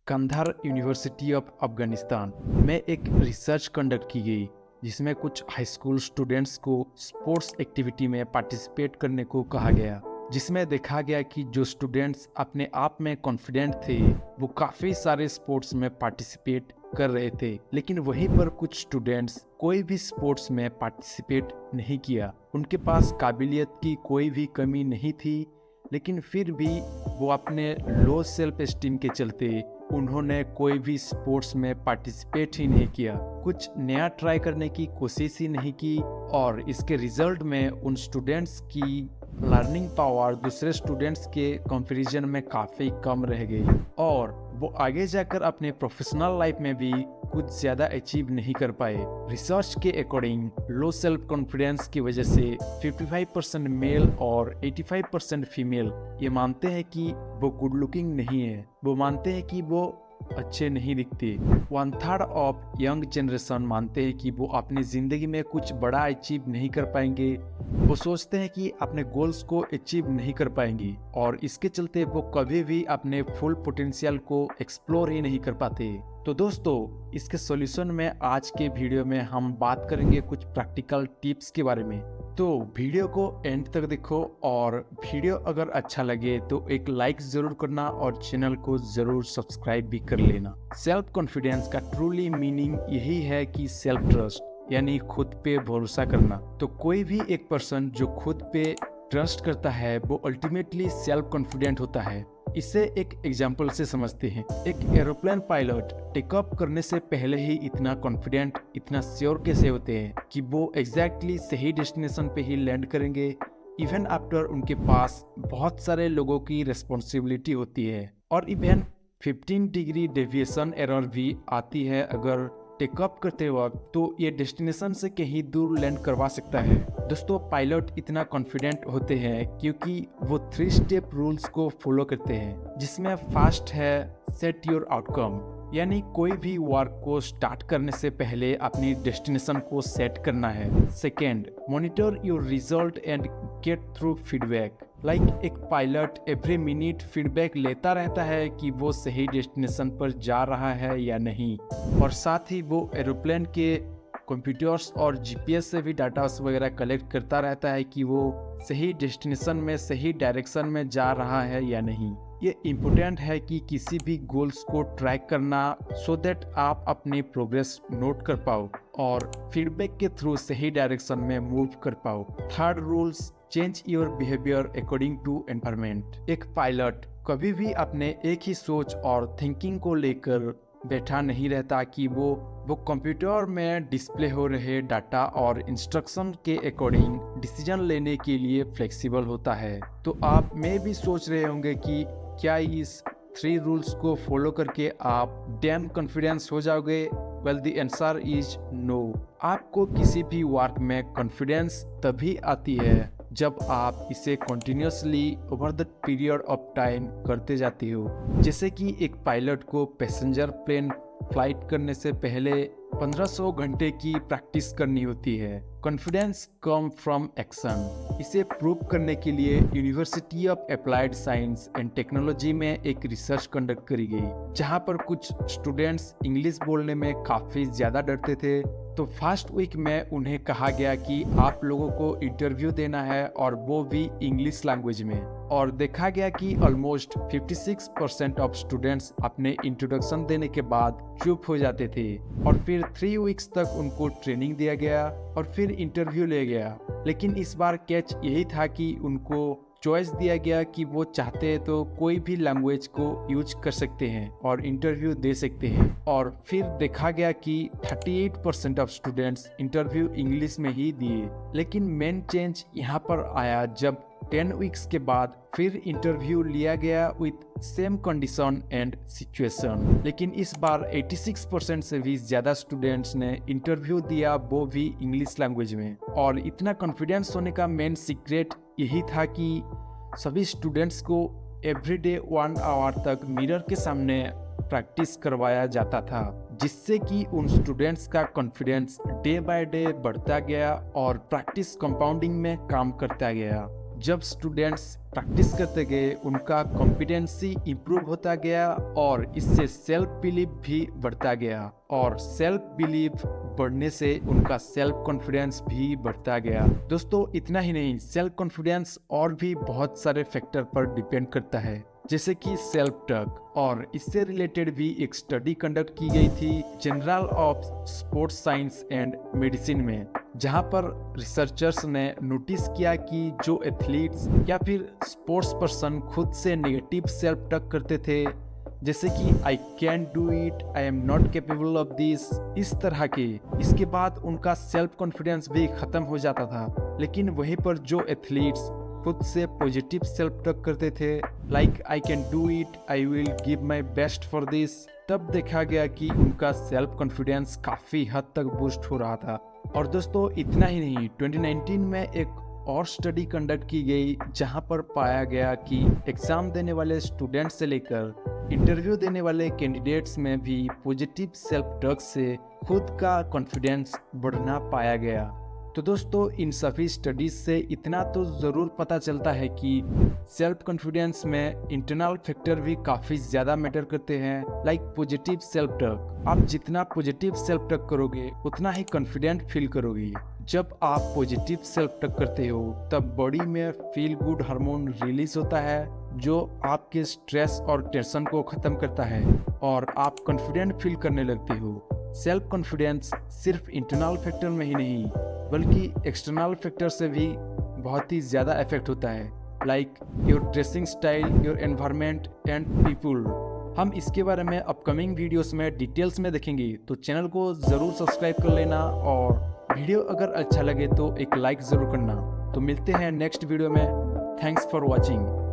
Kandahar university of Afghanistan में एक research conduct की गई जिसमें कुछ हाई स्कूल स्टूडेंट्स को स्पोर्ट्स एक्टिविटी में पार्टिसिपेट करने को कहा गया, जिसमें देखा गया कि जो स्टूडेंट्स अपने आप में कॉन्फिडेंट थे वो काफ़ी सारे स्पोर्ट्स में पार्टिसिपेट कर रहे थे, लेकिन वहीं पर कुछ स्टूडेंट्स कोई भी स्पोर्ट्स में पार्टिसिपेट नहीं किया। उनके पास काबिलियत की कोई भी कमी नहीं थी, लेकिन फिर भी वो अपने लो सेल्फ एस्टीम के चलते उन्होंने कोई भी स्पोर्ट्स में पार्टिसिपेट ही नहीं किया, कुछ नया ट्राई करने की कोशिश ही नहीं की और इसके रिजल्ट में उन स्टूडेंट्स की लर्निंग पावर दूसरे स्टूडेंट्स के कंपैरिजन में काफ़ी कम रह गई और वो आगे जाकर अपने प्रोफेशनल लाइफ में भी कुछ ज़्यादा अचीव नहीं कर पाए। रिसर्च के अकॉर्डिंग लो सेल्फ कॉन्फिडेंस की वजह से 55% मेल और 85% फीमेल ये मानते हैं कि वो गुड लुकिंग नहीं है, वो मानते हैं कि वो अच्छे नहीं दिखते। 1/3 ऑफ यंग जनरेशन मानते हैं कि वो अपनी ज़िंदगी में कुछ बड़ा अचीव नहीं कर पाएंगे, वो सोचते हैं कि अपने गोल्स को अचीव नहीं कर पाएंगे और इसके चलते वो कभी भी अपने फुल पोटेंशियल को एक्सप्लोर ही नहीं कर पाते। तो दोस्तों, इसके सॉल्यूशन में आज के वीडियो में हम बात करेंगे कुछ प्रैक्टिकल टिप्स के बारे में। तो वीडियो को एंड तक देखो और वीडियो अगर अच्छा लगे तो एक लाइक जरूर करना और चैनल को जरूर सब्सक्राइब भी कर लेना। सेल्फ कॉन्फिडेंस का ट्रूली मीनिंग यही है कि सेल्फ ट्रस्ट यानी खुद पे भरोसा करना। तो कोई भी एक पर्सन जो खुद पे ट्रस्ट करता है वो अल्टीमेटली सेल्फ कॉन्फिडेंट होता है। इसे एक एग्जाम्पल से समझते हैं। एक एरोप्लेन पायलट टेकअप करने से पहले ही इतना कॉन्फिडेंट, इतना श्योर कैसे होते हैं कि वो एग्जैक्टली सही डेस्टिनेशन पे ही लैंड करेंगे, इवन आफ्टर उनके पास बहुत सारे लोगों की रिस्पॉन्सिबिलिटी होती है और इवन 15 डिग्री डेविएशन एरर भी आती है अगर टेकअप करते वक्त, तो ये डेस्टिनेशन से कहीं दूर लैंड करवा सकता है। दोस्तों, पायलट इतना कॉन्फिडेंट होते हैं क्योंकि वो 3 स्टेप रूल्स को फॉलो करते हैं, जिसमें फर्स्ट है सेट योर आउटकम, यानी कोई भी वर्क को स्टार्ट करने से पहले अपनी डेस्टिनेशन को सेट करना है। Second, monitor your result and get through feedback, like एक पायलट एवरी मिनट फीडबैक लेता रहता है कि वो सही डेस्टिनेशन पर जा रहा है या नहीं, और साथ ही वो एरोप्लेन के कंप्यूटर्स और जीपीएस से भी डाटा वगैरह कलेक्ट करता रहता है कि वो सही डेस्टिनेशन में, सही डायरेक्शन में जा रहा है या नहीं। ये इम्पोर्टेंट है कि किसी भी गोल्स को ट्रैक करना सो दैट आप अपनी प्रोग्रेस नोट कर पाओ और फीडबैक के थ्रू सही डायरेक्शन में मूव कर पाओ। Third rules, change your behaviour according to environment. एक पायलट कभी भी अपने एक ही सोच और थिंकिंग को लेकर बैठा नहीं रहता कि वो कंप्यूटर में डिस्प्ले हो रहे डाटा और इंस्ट्रक्शन के अकॉर्डिंग डिसीजन लेने के लिए फ्लेक्सिबल होता है। तो आप में भी सोच रहे होंगे कि क्या इस 3 रूल्स को फॉलो करके आप डैम कॉन्फिडेंस हो जाओगे? Well, the answer is no. आपको किसी भी वर्क में कॉन्फिडेंस तभी आती है जब आप इसे continuously over the period of time करते जाते हो। जैसे कि एक पायलट को पैसेंजर प्लेन फ्लाइट करने से पहले 1500 घंटे की प्रैक्टिस करनी होती है। Confidence come from action. इसे प्रूव करने के लिए university of applied science and technology में एक रिसर्च कंडक्ट करी गई, जहां पर कुछ स्टूडेंट्स इंग्लिश बोलने में काफ़ी ज़्यादा डरते थे। तो फर्स्ट वीक में उन्हें कहा गया कि आप लोगों को इंटरव्यू देना है और वो भी इंग्लिश लैंग्वेज में, और देखा गया कि ऑलमोस्ट 56% ऑफ स्टूडेंट्स अपने इंट्रोडक्शन देने के बाद चुप हो जाते थे और फिर 3 वीक्स तक उनको ट्रेनिंग दिया गया और फिर इंटरव्यू ले गया। लेकिन इस बार कैच यही था कि उनको चॉइस दिया गया कि वो चाहते हैं तो कोई भी लैंग्वेज को यूज कर सकते हैं और इंटरव्यू दे सकते हैं, और फिर देखा गया कि 38% ऑफ स्टूडेंट्स इंटरव्यू इंग्लिश में ही दिए। लेकिन मेन चेंज यहाँ पर आया जब 10 वीक्स के बाद फिर इंटरव्यू लिया गया with same condition and situation, लेकिन इस बार 86% से भी ज्यादा स्टूडेंट्स ने इंटरव्यू दिया, वो भी इंग्लिश लैंग्वेज में। और इतना कॉन्फिडेंस होने का मेन सीक्रेट यही था कि सभी स्टूडेंट्स को एवरीडे 1 आवर तक मिरर के सामने प्रैक्टिस करवाया जाता था, जिससे कि उन स्टूडेंट्स का कॉन्फिडेंस डे बाय डे बढ़ता गया और प्रैक्टिस कंपाउंडिंग में काम करता गया। जब स्टूडेंट्स प्रैक्टिस करते गए उनका कॉम्पिटेंसी इम्प्रूव होता गया और इससे सेल्फ बिलीव भी बढ़ता गया और सेल्फ बिलीव बढ़ने से उनका सेल्फ कॉन्फिडेंस भी बढ़ता गया। दोस्तों इतना ही नहीं, सेल्फ कॉन्फिडेंस और भी बहुत सारे फैक्टर पर डिपेंड करता है, जैसे कि सेल्फ टॉक। और इससे रिलेटेड भी एक स्टडी कंडक्ट की गई थी journal of sports science and medicine में, जहां पर रिसर्चर्स ने नोटिस किया कि जो एथलीट्स या फिर स्पोर्ट्स पर्सन खुद से नेगेटिव सेल्फ टॉक करते थे, जैसे कि I can do it, I am not capable of this, इस तरह के, इसके बाद उनका सेल्फ कॉन्फिडेंस भी खत्म हो जाता था। लेकिन वहीं पर जो एथलीट्स खुद से पॉजिटिव सेल्फ टॉक करते थे, like I can do it, I will give my best for this, तब देखा गया कि उनका सेल्फ कॉन्फिडेंस काफी हद तक बूस्ट हो रहा था। और दोस्तों इतना ही नहीं, 2019 में एक और स्टडी कंडक्ट की गई जहां पर पाया गया कि एग्जाम देने वाले स्टूडेंट से लेकर इंटरव्यू देने वाले कैंडिडेट्स में भी पॉजिटिव सेल्फ टॉक से खुद का कॉन्फिडेंस बढ़ना पाया गया। तो दोस्तों इन सभी स्टडीज से इतना तो ज़रूर पता चलता है कि सेल्फ कॉन्फिडेंस में इंटरनल फैक्टर भी काफ़ी ज़्यादा मैटर करते हैं, लाइक पॉजिटिव सेल्फ टॉक। आप जितना पॉजिटिव सेल्फ टॉक करोगे उतना ही कॉन्फिडेंट फील करोगे। जब आप पॉजिटिव सेल्फ टॉक करते हो तब बॉडी में फील गुड हार्मोन रिलीज होता है, जो आपके स्ट्रेस और टेंशन को ख़त्म करता है और आप कॉन्फिडेंट फील करने लगते हो। सेल्फ कॉन्फिडेंस सिर्फ इंटरनल फैक्टर में ही नहीं बल्कि एक्सटर्नल फैक्टर से भी बहुत ही ज़्यादा इफेक्ट होता है, like your dressing style, your environment and people. हम इसके बारे में अपकमिंग वीडियोस में डिटेल्स में देखेंगे, तो चैनल को ज़रूर सब्सक्राइब कर लेना और वीडियो अगर अच्छा लगे तो एक लाइक ज़रूर करना। तो मिलते हैं नेक्स्ट वीडियो में। Thanks for watching.